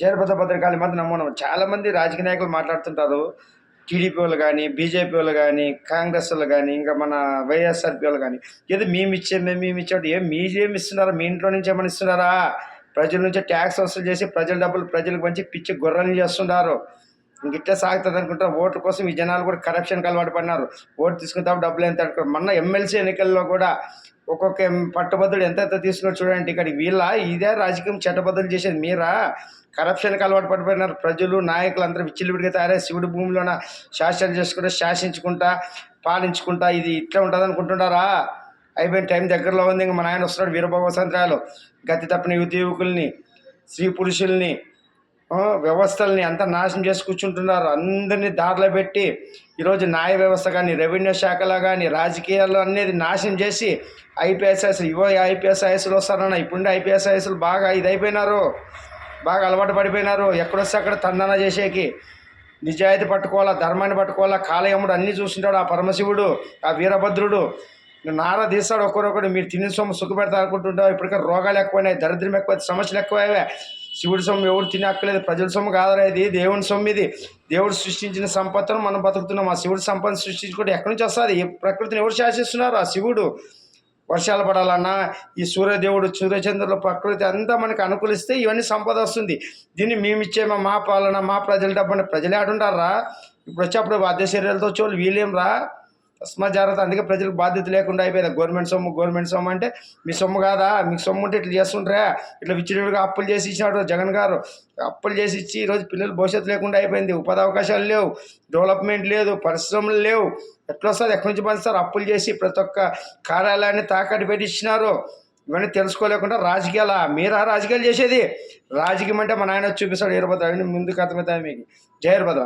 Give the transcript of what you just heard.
చేరబద్ద పథకాలు ఈ మధ్య నమ్మడం చాలామంది రాజకీయ నాయకులు మాట్లాడుతుంటారు. టీడీపీ వాళ్ళు గానీ, బీజేపీ వాళ్ళు గానీ, కాంగ్రెస్ వాళ్ళు గానీ, ఇంకా మన వైఎస్ఆర్‌పీ వాళ్ళు గానీ, ఏదో మేమిచ్చాం ఏం మీరేమి ఇస్తున్నారా? మీ ఇంట్లో నుంచి ఏమైనా ఇస్తున్నారా? ప్రజల నుంచి ట్యాక్స్ వసూలు చేసి ప్రజల డబ్బులు ప్రజలకు పంచి పిచ్చి గొర్రెల్ని చేస్తున్నారు. ఇంగిట్లే సాగుతదనుకుంటా. ఓట్ల కోసం ఈ జనాలు కూడా కరప్షన్‌కి అలవాటు పడినారు. ఓటు తీసుకుంటాం డబ్బులు ఎంత అనుకో మొన్న ఎమ్మెల్సీ ఎన్నికల్లో కూడా ఒక్కొక్క పట్టభద్రుడు ఎంతెంత తీసుకున్నాడో చూడండి. ఇక్కడికి ఇదే రాజకీయం చట్టబద్ధులు చేసేది మీరా? కరప్షన్‌కి అలవాటు పడిపోయినారు ప్రజలు, నాయకులు అందరూ విచ్చలవిడిగా తయారై శివుడి భూమిలోన శాసనం చేసుకుంటా, శాసించుకుంటా, పాలించుకుంటా ఇది ఇట్లా ఉంటదనుకుంటున్నారా? అయిపోయిన టైం దగ్గరలో ఉంది. ఇంక మా నాయన వస్తున్నాడు వీరభగవసంత్రాలు. గతి తప్పిన యువకుల్ని, స్త్రీ పురుషుల్ని, వ్యవస్థల్ని అంతా నాశనం చేసి కూర్చుంటున్నారు. అందరినీ దారిలో పెట్టి ఈరోజు న్యాయ వ్యవస్థ కానీ, రెవెన్యూ శాఖలో కానీ, రాజకీయాల్లో అనేది నాశనం చేసి ఐపీఎస్ ఐఏఎస్లు వస్తారన్న. ఇప్పుడుండే ఐపీఎస్ బాగా ఇదైపోయినారు, బాగా అలవాటు పడిపోయినారు. ఎక్కడొస్తే అక్కడ తందన చేసేకి. నిజాయితీ పట్టుకోవాలా, ధర్మాన్ని పట్టుకోవాలా. కాలయముడు అన్నీ చూస్తుంటాడు ఆ పరమశివుడు, ఆ వీరభద్రుడు. నారా తీస్తాడు ఒక్కరొకడు. మీరు తిని సొమ్ము సుఖ పెడతారు అనుకుంటుంటావు. ఇప్పటికే రోగాలు ఎక్కువైనాయి, దరిద్రం ఎక్కువ, సమస్యలు ఎక్కువైవే. శివుడి సొమ్ము ఎవరు తినక్కలేదు, ప్రజల సొమ్ము కాదురా ఇది, దేవుని సొమ్ము ఇది. దేవుడు సృష్టించిన సంపత్తును మనం బతుకుతున్నాం. ఆ శివుడి సంపద సృష్టించుకుంటే ఎక్కడి నుంచి వస్తుంది? ప్రకృతిని ఎవరు శాసిస్తున్నారు? ఆ శివుడు. వర్షాలు పడాలన్నా ఈ సూర్యదేవుడు, సూర్యచంద్రుల ప్రకృతి అంతా మనకు అనుకూలిస్తే ఇవన్నీ సంపద వస్తుంది. దీన్ని మేమిచ్చేమో మా పాలన, మా ప్రజల డబ్బు ప్రజలే ఆడుంటారా? ఇప్పుడు వచ్చేప్పుడు బాధ్య చర్యలతో చూడాలి వీళ్ళేం రా. తస్మాత్ జాగ్రత్త. అందుకే ప్రజలకు బాధ్యత లేకుండా అయిపోయింది. గవర్నమెంట్ సొమ్ము అంటే మీ సొమ్ము కాదా? మీకు సొమ్ము ఉంటే ఇట్లా చేస్తుంటారా? ఇట్లా విచ్చిడిగా అప్పులు చేసి ఇచ్చినాడు జగన్ గారు. అప్పులు చేసి ఇచ్చి ఈరోజు పిల్లలు భవిష్యత్తు లేకుండా అయిపోయింది. ఉపాధి అవకాశాలు లేవు, డెవలప్మెంట్ లేదు, పరిశ్రమలు లేవు. ఎట్లా వస్తుంది? ఎక్కడి నుంచి పంచుతారు? అప్పులు చేసి ప్రతి ఒక్క కార్యాలయాన్ని తాకట్టు పెట్టి ఇచ్చినారు. ఇవన్నీ తెలుసుకోలేకుండా మీరా రాజకీయాలు చేసేది? రాజకీయం అంటే మా నాయన చూపిస్తాడు వీరభద్ర. ముందుకు అర్థమవుతాయి మీకు. జై వీరభద్ర.